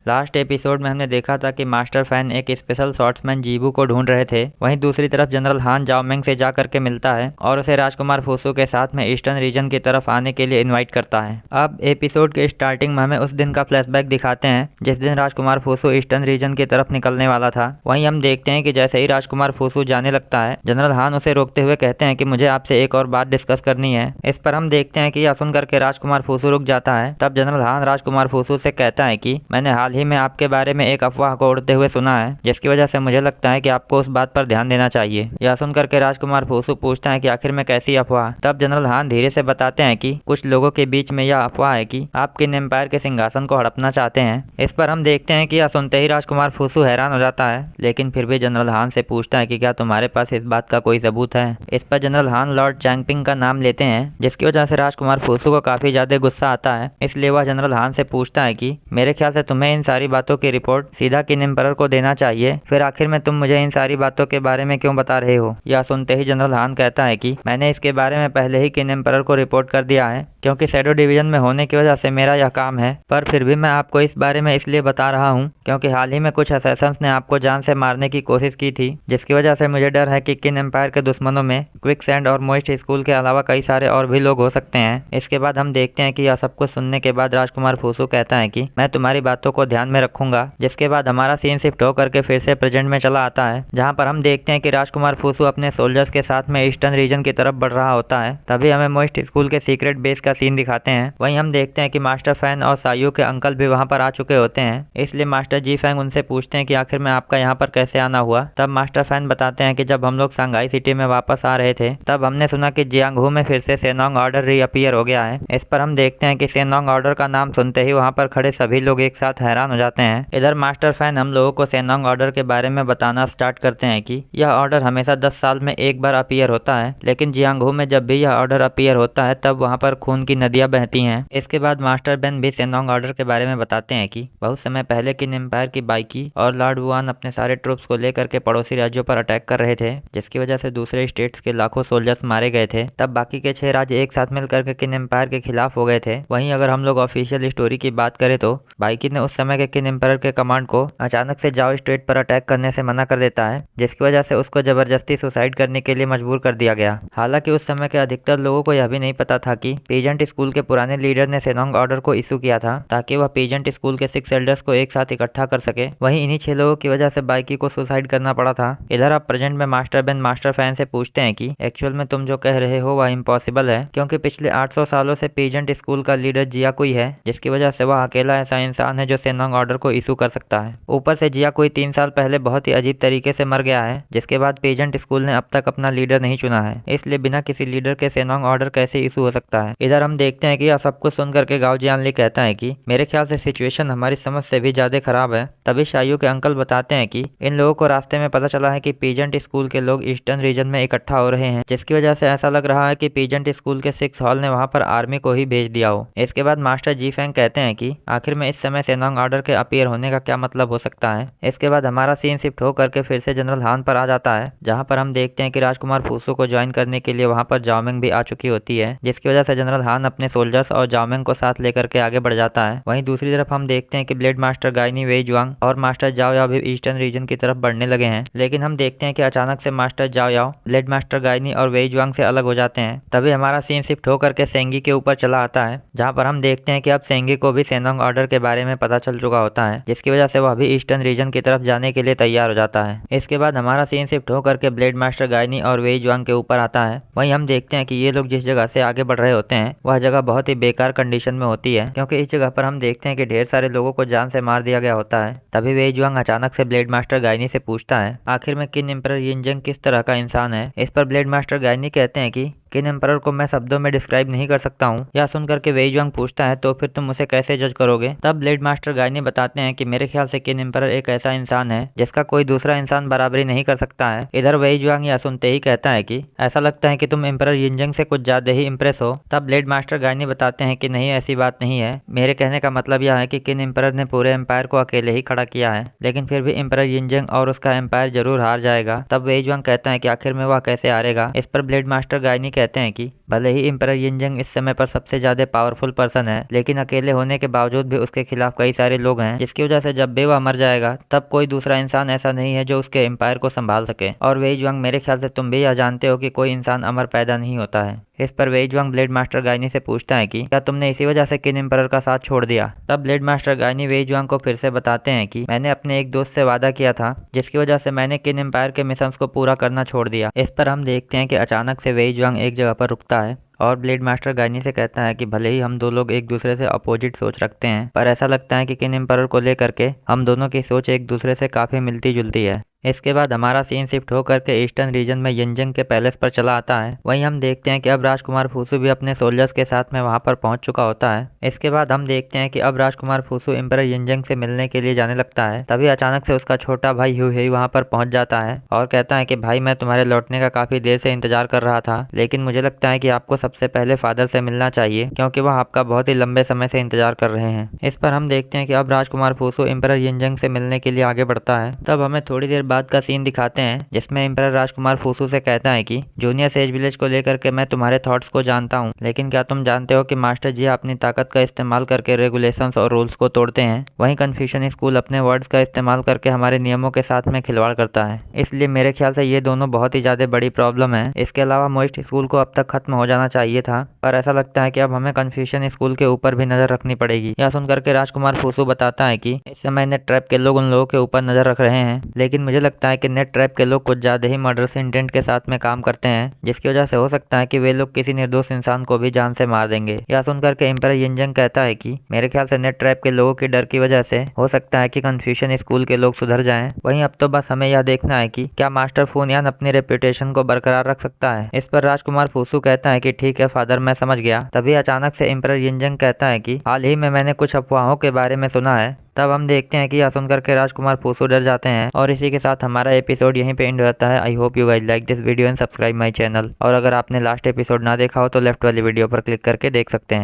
Last episode में हमने देखा था कि मास्टर फैन एक स्पेशल शॉट्समैन जीबू को ढूंढ रहे थे। वहीं दूसरी तरफ जनरल हान जाओमेंग से जा करके मिलता है और उसे राजकुमार फूसू के साथ में ईस्टर्न रीजन की तरफ आने के लिए इनवाइट करता है। अब एपिसोड के स्टार्टिंग में हमें उस दिन का फ्लैशबैक दिखाते हैं जिस दिन राजकुमार फूसू ईस्टर्न रीजन की तरफ निकलने वाला था। वहीं हम देखते हैं कि जैसे ही राजकुमार फूसू जाने लगता है, जनरल हान उसे रोकते हुए कहते हैं कि मुझे आपसे एक और बात डिस्कस करनी है। इस पर हम देखते हैं कि यह सुन करके राजकुमार फूसू रुक जाता है। तब जनरल हान राजकुमार फूसू से कहता है कि मैंने हाल ही में आपके बारे में एक अफवाह को उड़ते हुए सुना है, जिसकी वजह से मुझे लगता है कि आपको उस बात पर ध्यान देना चाहिए। यह सुनकर के राजकुमार फूसू पूछता है कि आखिर में कैसी अफवाह। तब जनरल हान धीरे से बताते हैं कि कुछ लोगों के बीच में यह अफवाह है कि आप किन एम्पायर के सिंहासन को हड़पना चाहते हैं। इस पर हम देखते हैं कि यह सुनते ही राजकुमार फूसू हैरान हो जाता है, लेकिन फिर भी जनरल हान से पूछता है कि क्या तुम्हारे पास इस बात का कोई सबूत है। इस पर जनरल हान लॉर्ड चैंगपिंग का नाम लेते हैं, जिसकी वजह से राजकुमार फूसू को काफी ज्यादा गुस्सा आता है। इसलिए वह जनरल हान से पूछता है कि मेरे ख्याल से तुम्हें इन सारी बातों की रिपोर्ट सीधा किन एम्परर को देना चाहिए, फिर आखिर में तुम मुझे इन सारी बातों के बारे में क्यों बता रहे हो। यह सुनते ही जनरल हान कहता है कि मैंने इसके बारे में पहले ही किन एम्परर को रिपोर्ट कर दिया है, क्योंकि शैडो डिवीजन में होने की वजह से मेरा यह काम है। पर फिर भी मैं आपको इस बारे में इसलिए बता रहा हूँ क्योंकि हाल ही में कुछ असैसन्स ने आपको जान से मारने की कोशिश की थी, जिसकी वजह से मुझे डर है कि किन एम्पायर के दुश्मनों में क्विकसैंड और मोइस्ट स्कूल के अलावा कई सारे और भी लोग हो सकते हैं। इसके बाद हम देखते हैं कि यह सब कुछ सुनने के बाद राजकुमार फूसू कहता है कि मैं तुम्हारी बातों को ध्यान में रखूंगा। जिसके बाद हमारा सीन शिफ्ट होकर के फिर से प्रेजेंट में चला आता है, जहाँ पर हम देखते हैं कि राजकुमार फूसू अपने सोल्जर्स के साथ में ईस्टर्न रीजन की तरफ बढ़ रहा होता है। तभी हमें मोइस्ट स्कूल के सीक्रेट बेस का सीन दिखाते हैं। वहीं हम देखते हैं कि मास्टर फैन और सायू के अंकल भी वहां पर आ चुके होते हैं। इसलिए मास्टर जी फैंग उनसे पूछते हैं कि आखिर में आपका यहाँ पर कैसे आना हुआ। तब मास्टर फैन बताते हैं कि जब हम लोग शंघाई सिटी में वापस आ रहे थे, तब हमने सुना कि जियांगहू में फिर से सेनोंग ऑर्डर रीअपीयर हो गया है। इस पर हम देखते हैं कि सेनोंग ऑर्डर का नाम सुनते ही वहाँ पर खड़े सभी लोग एक साथ हैरान हो जाते हैं। इधर मास्टर फैन हम लोगों को सेनोंग ऑर्डर के बारे में बताना स्टार्ट करते हैं कि यह ऑर्डर हमेशा 10 साल में एक बार अपीयर होता है, लेकिन जियांगहू में जब भी यह ऑर्डर अपीयर होता है तब वहाँ पर खून की नदियाँ बहती हैं। इसके बाद मास्टर बेन भी सेनोंग ऑर्डर के बारे में बताते हैं कि बहुत समय पहले किन एम्पायर की बाइकी और लॉर्ड वुआन अपने सारे ट्रूप्स को लेकर के पड़ोसी राज्यों पर अटैक कर रहे थे, जिसकी वजह से दूसरे स्टेट्स के लाखों सोल्जर्स मारे गए थे। तब बाकी के 6 राज्य एक साथ मिलकर के किन एम्पायर के खिलाफ हो गए थे। वहीं अगर हम लोग ऑफिशियल स्टोरी की बात करें तो बाइकी ने उस समय के किन एम्पायर के कमांड को अचानक से जाओ स्टेट पर अटैक करने से मना कर देता है, जिसकी वजह से उसको जबरदस्ती सुसाइड करने के लिए मजबूर कर दिया गया। हालांकि उस समय के अधिकतर लोगों को यह भी नहीं पता था कि पीजेंट स्कूल के पुराने लीडर ने सेनोंग ऑर्डर को इशू किया था ताकि वह पीजेंट स्कूल के 6 एल्डर्स को एक साथ इकट्ठा कर सके। वहीं इन्हीं 6 लोगों की वजह से बाइकी को सुसाइड करना पड़ा था। इधर अब प्रेजेंट में मास्टर बेन मास्टर फैन से पूछते हैं कि एक्चुअल में तुम जो कह रहे हो वह इम्पॉसिबल है, क्योंकि पिछले 800 सालों से पीजेंट स्कूल का लीडर जियाकुई है, जिसकी वजह से वह अकेला ऐसा इंसान है जो सेनोंग ऑर्डर को इशू कर सकता है। ऊपर से जियाकुई 3 साल पहले बहुत ही अजीब तरीके से मर गया है, जिसके बाद पीजेंट स्कूल ने अब तक अपना लीडर नहीं चुना है। इसलिए बिना किसी लीडर के सेनोंग ऑर्डर कैसे इशू हो सकता है। इधर हम देखते हैं कि यह सब कुछ सुन करके गाओ जियानली कहता है कि मेरे ख्याल से सिचुएशन हमारी समझ से भी ज्यादा खराब है। तभी शायू के अंकल बताते हैं कि इन लोगों को रास्ते में पता चला है कि पीजेंट स्कूल के लोग ईस्टर्न रीजन में इकट्ठा हो रहे हैं, जिसकी वजह से ऐसा लग रहा है कि पीजेंट स्कूल के 6 हॉल ने वहां पर आर्मी को ही भेज दिया हो। इसके बाद मास्टर जी फैंग कहते हैं कि आखिर में इस समय सेनोंग ऑर्डर के अपीयर होने का क्या मतलब हो सकता है। इसके बाद हमारा सीन शिफ्ट होकर के फिर से जनरल हान पर आ जाता है, जहाँ पर हम देखते हैं कि राजकुमार फूसू को ज्वाइन करने के लिए वहाँ पर जाओमिंग भी आ चुकी होती है, जिसकी वजह से जनरल हान अपने सोल्जर्स और जाओमिंग को साथ लेकर के आगे बढ़ जाता है। वहीं दूसरी तरफ हम देखते हैं कि ब्लेड मास्टर गाइनी वेई जुआंग और मास्टर जाओ याओ भी ईस्टर्न रीजन की तरफ बढ़ने लगे हैं, लेकिन हम देखते हैं कि अचानक से मास्टर जाओ याओ ब्लेड मास्टर गाइनी और वेई जुआंग से अलग हो जाते हैं। तभी हमारा सीन शिफ्ट होकर के सेंगी के ऊपर चला आता है, जहाँ पर हम देखते हैं कि अब सेंगी को भी सेनोंग ऑर्डर के बारे में पता चल चुका होता है, जिसकी वजह से वह भी ईस्टर्न रीजन की तरफ जाने के लिए तैयार हो जाता है। इसके बाद हमारा सीन शिफ्ट होकर के ब्लेड मास्टर गाइनी और वेई जुआंग के ऊपर आता है। वहीं हम देखते हैं कि ये लोग जिस जगह से आगे बढ़ रहे होते हैं वह जगह बहुत ही बेकार कंडीशन में होती है, क्योंकि इस जगह पर हम देखते हैं कि ढेर सारे लोगों को जान से मार दिया गया होता है। तभी वेई जुआंग अचानक से ब्लेड मास्टर गाइनी से पूछता है आखिर में किन एम्परर यिनजंग किस तरह का इंसान है। इस पर ब्लेड मास्टर गाइनी कहते हैं कि किन एम्परर को मैं शब्दों में डिस्क्राइब नहीं कर सकता हूँ। यह सुनकर के वेई जुआंग पूछता है तो फिर तुम उसे कैसे जज करोगे। तब ब्लेड मास्टर गाइनी बताते हैं कि मेरे ख्याल से किन एम्परर एक ऐसा इंसान है जिसका कोई दूसरा इंसान बराबरी नहीं कर सकता है। इधर वेई जुआंग यह सुनते ही कहता है कि ऐसा लगता है कि तुम एम्परर यिनजंग से कुछ ज्यादा ही इम्प्रेस हो। तब ब्लेड मास्टर गाइनी बताते हैं कि नहीं, ऐसी बात नहीं है। मेरे कहने का मतलब यह है कि किन एम्परर ने पूरे एम्पायर को अकेले ही खड़ा किया है, लेकिन फिर भी एम्परर यिनजंग और उसका एम्पायर जरूर हार जाएगा। तब वेई जुआंग कहता है कि आखिर में वह कैसे हारेगा। इस पर ब्लेड मास्टर गाइनी कहते हैं कि भले ही एम्परर यिनजंग इस समय पर सबसे ज्यादा पावरफुल पर्सन है, लेकिन अकेले होने के बावजूद भी उसके खिलाफ कई सारे लोग हैं, जिसकी वजह से जब भी वह मर जाएगा तब कोई दूसरा इंसान ऐसा नहीं है जो उसके एम्पायर को संभाल सके। और वेई जुआंग, मेरे ख्याल से तुम भी यह जानते हो कि कोई इंसान अमर पैदा नहीं होता है। इस पर वेई जुआंग ब्लेड मास्टर गायनी से पूछता है कि क्या तुमने इसी वजह से किन एम्परर का साथ छोड़ दिया। तब ब्लेड मास्टर गायनी वेई जुआंग को फिर से बताते हैं कि मैंने अपने एक दोस्त से वादा किया था, जिसकी वजह से मैंने किन एम्पायर के मिशंस को पूरा करना छोड़ दिया। इस पर हम देखते हैं कि अचानक से वेई जुआंग एक जगह पर रुकता है और ब्लेड मास्टर गायनी से कहता है कि भले ही हम दो लोग एक दूसरे से अपोजिट सोच रखते हैं, पर ऐसा लगता है कि किन एम्परर को लेकर के हम दोनों की सोच एक दूसरे से काफी मिलती जुलती है। इसके बाद हमारा सीन शिफ्ट होकर के ईस्टर्न रीजन में यिनजंग के पैलेस पर चला आता है। वहीं हम देखते हैं कि अब राजकुमार फूसू भी अपने सोल्जर्स के साथ में वहां पर पहुंच चुका होता है। इसके बाद हम देखते हैं कि अब राजकुमार फूसू एम्परर यिनजंग से मिलने के लिए जाने लगता है। तभी अचानक से उसका छोटा भाई ह्यूहेई वहां पर पहुंच जाता है और कहता है कि भाई, मैं तुम्हारे लौटने का काफी देर से इंतजार कर रहा था, लेकिन मुझे लगता है कि आपको सबसे पहले फादर से मिलना चाहिए, क्योंकि वह आपका बहुत ही लंबे समय से इंतजार कर रहे हैं। इस पर हम देखते हैं कि अब राजकुमार फूसू एम्परर यिनजंग से मिलने के लिए आगे बढ़ता है। तब हमें थोड़ी देर बाद का सीन दिखाते हैं जिसमें एम्परर राजकुमार फूसू से कहता है कि जूनियर सेज विलेज को लेकर के मैं तुम्हारे थॉट्स को जानता हूं, लेकिन क्या तुम जानते हो कि मास्टर जी अपनी ताकत का इस्तेमाल करके रेगुलेशंस और रूल्स को तोड़ते हैं, वहीं कन्फ्यूशन स्कूल अपने वर्ड्स का इस्तेमाल करके हमारे नियमों के साथ में खिलवाड़ करता है। इसलिए मेरे ख्याल से ये दोनों बहुत ही ज्यादा बड़ी प्रॉब्लम है। इसके अलावा मोइस्ट स्कूल को अब तक खत्म हो जाना चाहिए था, पर ऐसा लगता है कि अब हमें कन्फ्यूशन स्कूल के ऊपर भी नजर रखनी पड़ेगी। यह सुनकर के राजकुमार फूसू बताता है कि इस समय नेट ट्रैप के लोग उन लोगों के ऊपर नजर रख रहे हैं, लेकिन मुझे लगता है कि नेट ट्रैप के लोग कुछ ज्यादा ही मर्डरस इंटेंट के साथ में काम करते हैं, जिसकी वजह से हो सकता है कि वे लोग किसी निर्दोष इंसान को भी जान से मार देंगे। यह सुनकर के एम्परर यिनजंग कहता है कि मेरे ख्याल से नेट ट्रैप के लोगों के डर की वजह से हो सकता है कि कन्फ्यूशन स्कूल के लोग सुधर जाएं। वहीं अब तो बस हमें यह देखना है कि क्या मास्टर फूनियान अपनी रेपुटेशन को बरकरार रख सकता है। इस पर राजकुमार फूसू कहता है कि ठीक है फादर, मैं समझ गया। तभी अचानक से एम्परर यिनजंग कहता है कि हाल ही में मैंने कुछ अफवाहों के बारे में सुना है। तब हम देखते हैं कि यह सुनकर के राजकुमार फूसू डर जाते हैं और इसी के साथ हमारा एपिसोड यहीं पे एंड होता है। I hope you guys like this video and subscribe my channel. और अगर आपने लास्ट एपिसोड ना देखा हो तो लेफ्ट वाली वीडियो पर क्लिक करके देख सकते हैं।